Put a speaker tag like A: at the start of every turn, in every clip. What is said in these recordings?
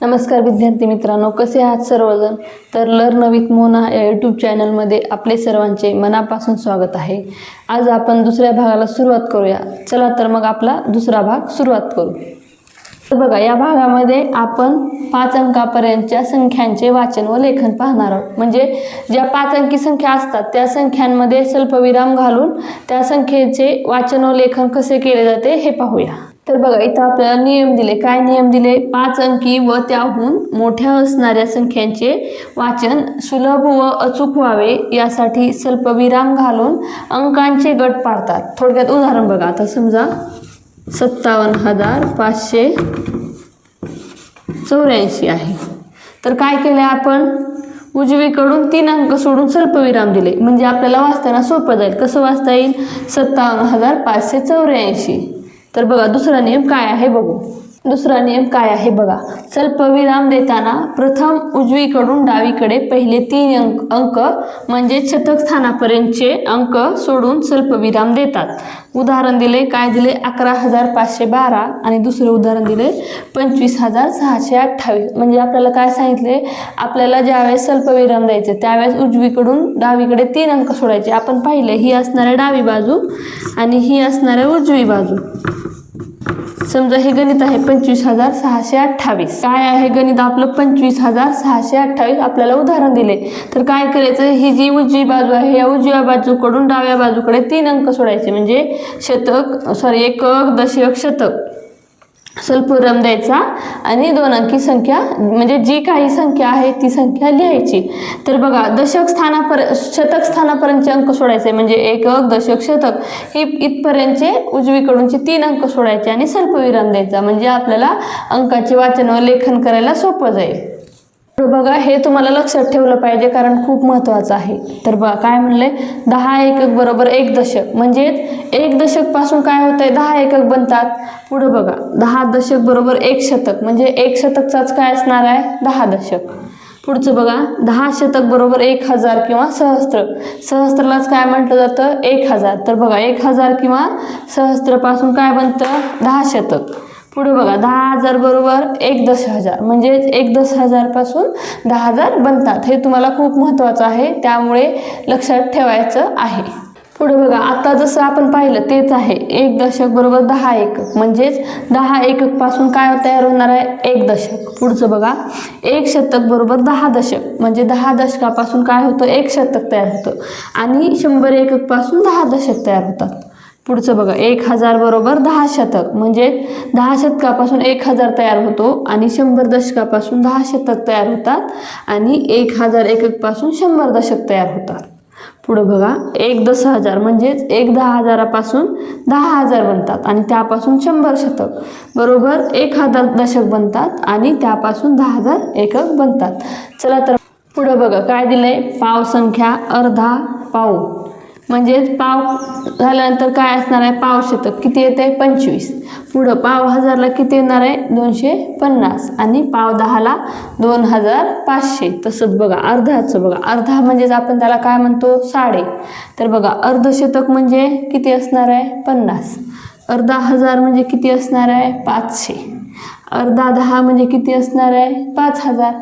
A: नमस्कार विद्यार्थी मित्रांनो, कसे आहात सर्वजण। तर लर्न विथ मोना या यूट्यूब चॅनलमध्ये आपले सर्वांचे मनापासून स्वागत आहे। आज आपण दुसऱ्या भागाला सुरुवात करूया। चला तर मग आपला दुसरा भाग सुरुवात करू। तर बघा, या भागामध्ये आपण 5 अंकापर्यंतच्या संख्यांचे वाचन व लेखन पाहणार आहोत। म्हणजे ज्या 5 अंकी संख्या असतात त्या संख्यांमध्ये स्वल्पविराम घालून त्या संख्येचे वाचन व लेखन कसे केले जाते हे पाहूया। तर बघा, इथं आपल्याला नियम दिले। काय नियम दिले? 5 अंकी व त्याहून मोठ्या असणाऱ्या संख्यांचे वाचन सुलभ व अचूक व्हावे यासाठी स्वल्पविराम घालून अंकांचे गट पाडतात। थोडक्यात उदाहरण बघा। आता समजा 57,584 आहे। तर काय केले आपण? उजवीकडून 3 अंक सोडून स्वल्पविराम दिले, म्हणजे आपल्याला वाचताना सोपं जाईल। कसं वाचता येईल? 57,584। तर बघा, दुसरा नियम काय आहे बघू। दुसरा नियम काय आहे बघा। स्वल्पविराम देताना प्रथम उजवीकडून डावीकडे पहिले 3 अंक म्हणजे शतक स्थानापर्यंतचे अंक सोडून स्वल्पविराम देतात। उदाहरण दिले, काय दिले? 11,512 आणि दुसरे उदाहरण दिले 25,628। म्हणजे आपल्याला काय सांगितले? आपल्याला ज्यावेळेस स्वल्पविराम द्यायचे त्यावेळेस उजवीकडून डावीकडे 3 अंक सोडायचे। आपण पाहिले, ही असणार आहे डावी बाजू आणि ही असणार आहे उजवी बाजू। समजा हे गणित आहे 25,628। काय आहे गणित आपलं? 25,628। आपल्याला उदाहरण दिले, तर काय करायचं? ही जी उजवी बाजू आहे या उजव्या बाजूकडून डाव्या बाजूकडे 3 अंक सोडायचे, म्हणजे एकक, दशक, शतक स्वल्पविराम द्यायचा आणि 2 अंकी संख्या म्हणजे जी काही संख्या आहे ती संख्या लिहायची। तर बघा, शतक स्थानापर्यंतचे अंक सोडायचे, म्हणजे एकक, दशक, शतक ही इथपर्यंतचे उजवीकडूनचे 3 अंक सोडायचे आणि स्वल्पविराम द्यायचा, म्हणजे आपल्याला अंकाचे वाचन व लेखन करायला सोपं जाईल। बघा, हे तुम्हाला लक्षात ठेवलं पाहिजे कारण खूप महत्त्वाचं आहे। तर बघा काय म्हणले? 10 एकक बरोबर 1 दशक, म्हणजे 1 दशक पासून काय होतंय? 10 एकक बनतात। पुढे बघा, 10 दशक बरोबर 1 शतक, म्हणजे 1 शतकचाच काय असणार आहे? 10 दशक। पुढचं बघा, 10 शतक बरोबर 1000 किंवा सहस्त्र। सहस्त्रलाच काय म्हटलं जातं? 1000। तर बघा, 1000 किंवा सहस्त्र पासून काय बनतं? 10 शतक। पुढे बघा, 10,000 बरोबर 1 दशहजार, म्हणजे 1 दशहजार पासून 10,000 बनतात। हे तुम्हाला खूप महत्त्वाचं आहे, त्यामुळे लक्षात ठेवायचं आहे। पुढे बघा, आता जसं आपण पाहिलं तेच आहे। 1 दशक बरोबर 10 एकक, म्हणजेच 10 एकक पासून काय तयार होणार आहे? 1 दशक। पुढचं बघा, 1 शतक बरोबर 10 दशक, म्हणजे 10 दशकापासून काय होतं? 1 शतक तयार होतं आणि 100 एकक पासून 10 दशक तयार होतात। पुढचं बघा, 1000 बरोबर 10 शतक, म्हणजे 10 शतकापासून 1000 तयार होतो आणि 100 दशकापासून 10 शतक तयार होतात आणि 1000 एकक पासून 100 दशक तयार होतात। पुढे बघा, 1 दशहजार, म्हणजेच 1 10,000पासून 10,000 बनतात आणि त्यापासून 100 शतक बरोबर 1000 दशक बनतात आणि त्यापासून 10,000 एकक बनतात। चला तर पुढे बघा, काय दिलंय? पाव संख्या, अर्धा, पाऊ, म्हणजेच पाव झाल्यानंतर काय असणार आहे? पाव शतक किती येते? 25। पुढं पाव हजारला किती येणार आहे? 250 आणि पाव 10ला 2500। तसंच बघा, अर्धाचं बघा, अर्धा म्हणजेच आपण त्याला काय म्हणतो? साडे। तर बघा, अर्धशतक म्हणजे किती असणार आहे? 50। अर्धा हजार म्हणजे किती असणार आहे? 500। अर्धा 10 म्हणजे किती असणार आहे? 5000।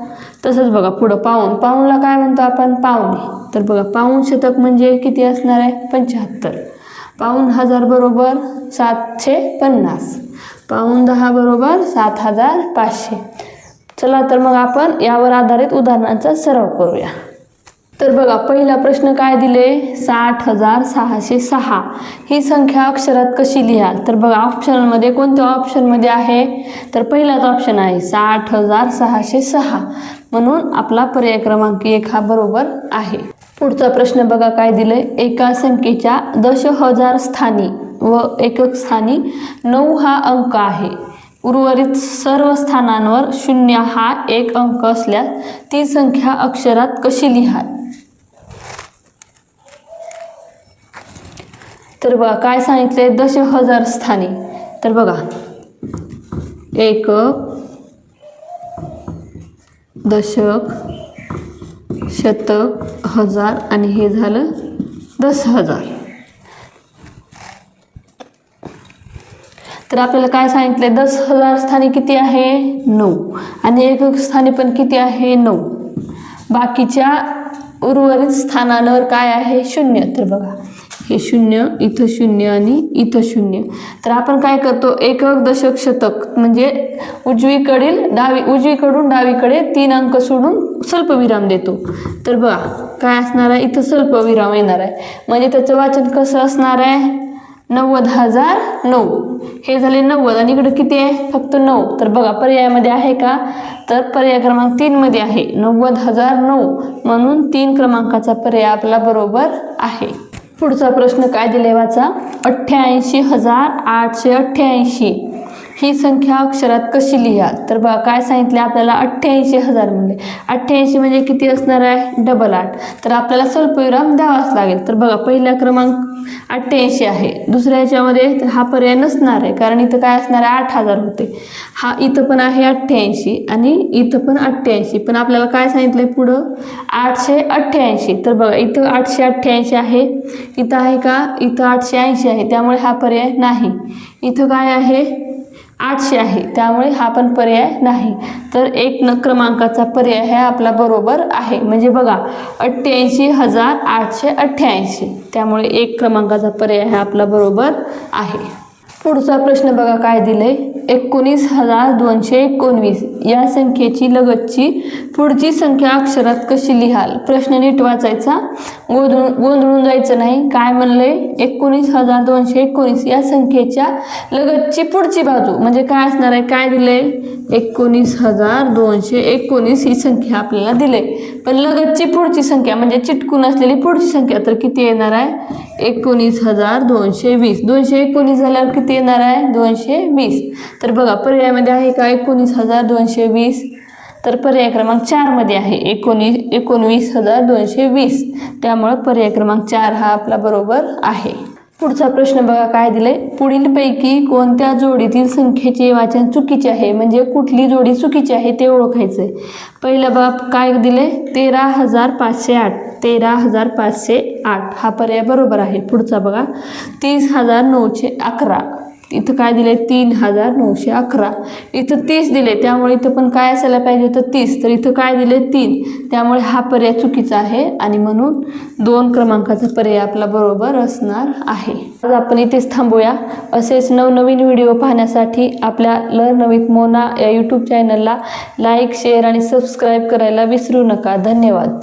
A: तसंच बघा, पुढं पाऊण, पाऊणला काय म्हणतो आपण? पावणे। तर बघा, पाऊण शतक म्हणजे किती असणार आहे? 75। पाऊण हजार बरोबर 750। पाऊण 10 बरोबर 7500। चला तर मग आपण यावर आधारित उदाहरणांचा सराव करूया। तर बघा, पहिला प्रश्न काय दिले? 60,606 ही संख्या अक्षरात कशी लिहाल? तर बघा, ऑप्शनमध्ये कोणत्या ऑप्शनमध्ये आहे? तर पहिलाच ऑप्शन आहे 60,606, म्हणून आपला पर्याय क्रमांक 1 हा बरोबर आहे। पुढचा प्रश्न बघा, काय दिले? एका संख्येच्या दशहजार स्थानी व एकक स्थानी 9 हा अंक आहे। उर्वरित सर्व स्थानांवर 0 हा एक अंक असल्यास ती संख्या अक्षरात कशी लिहाल? तर बघा, काय सांगितले? दशहजार स्थानी। तर बघा, एकक, दशक, शतक, हजार आणि हे झालं 10,000। तर आपल्याला काय सांगितले 10,000 स्थानी किती आहे 9 आणि एकक स्थानी पण किती आहे 9. बाकीच्या उर्वरित स्थानांवर काय आहे 0. तर बघा हे 0 इथं 0 आणि इथं 0. तर आपण काय करतो एकक दशक शतक म्हणजे उजवीकडून डावीकडे 3 अंक सोडून स्वल्पविराम देतो. तर बघा काय असणार आहे इथं स्वल्पविराम येणार आहे म्हणजे त्याचं वाचन कसं असणार आहे 90,009. हे झाले 90 आणि इकडे किती आहे फक्त 9. तर बघा पर्यायामध्ये आहे का तर पर्याय क्रमांक 3 मध्ये आहे 90,009 म्हणून 3 क्रमांकाचा पर्याय आपला बरोबर आहे. पुढचा प्रश्न काय दिले वाचा 88,888 ही संख्या अक्षरात कशी लिहाल. तर बघा काय सांगितले आपल्याला 88,000 म्हणले 88 म्हणजे किती असणार आहे डबल 8. तर आपल्याला स्वल्पविराम द्यावाच लागेल. तर बघा पहिला क्रमांक 88 आहे दुसऱ्या ह्याच्यामध्ये तर हा पर्याय नसणार आहे कारण इथं काय असणार आहे 8,000 होते. हा इथं पण आहे 88 आणि इथं पण 88 पण आपल्याला काय सांगितलंय पुढं 888. तर बघा इथं 888 आहे इथं आहे का इथं 880 आहे त्यामुळे हा पर्याय नाही. इथं काय आहे 800 आहे त्यामुळे हा पण पर्याय नाही. तर 1 क्रमांकाचा पर्याय हे आपला बरोबर आहे म्हणजे बघा 88,888 त्यामुळे 1 क्रमांकाचा पर्याय हा आपला बरोबर आहे. पुढचा प्रश्न बघा काय दिले 19,219 या संख्येची लगतची पुढची संख्या अक्षरात कशी लिहाल. प्रश्न नीट वाचायचा गोंधळून जायचं नाही. काय म्हणले 19,219 या संख्येच्या लगतची पुढची बाजू म्हणजे काय असणार आहे काय दिले 19,219 ही संख्या आपल्याला दिले पण लगतची पुढची संख्या म्हणजे चिटकून असलेली पुढची संख्या तर किती येणार आहे 19,220. 219 झाल्यावर किती येणार आहे 220. तर बघा पर्यायामध्ये आहे का 19,220 तर पर्याय क्रमांक 4 मध्ये आहे 19,220 त्यामुळे पर्याय क्रमांक 4 हा आपला बरोबर आहे. पुढचा प्रश्न बघा काय दिले पुढीलपैकी कोणत्या जोडीतील संख्येचे वाचन चुकीचे आहे म्हणजे कुठली जोडी चुकीची आहे ते ओळखायचे. पहिलं बघा काय दिले 13,508 13,508 हा पर्याय बरोबर आहे. पुढचा बघा 30,911 इथं काय दिले 3,911 इथं 30 दिले त्यामुळे इथं पण काय असायला पाहिजे होतं 30 तर इथं काय दिले 3 त्यामुळे हा पर्याय चुकीचा आहे आणि म्हणून 2 क्रमांकाचा पर्याय आपला बरोबर असणार आहे. आज आपण इथेच थांबूया. असेच नवनवीन व्हिडिओ पाहण्यासाठी आपल्या लर्न विथ मोना या यूट्यूब चॅनलला लाईक शेअर आणि सबस्क्राईब करायला विसरू नका. धन्यवाद.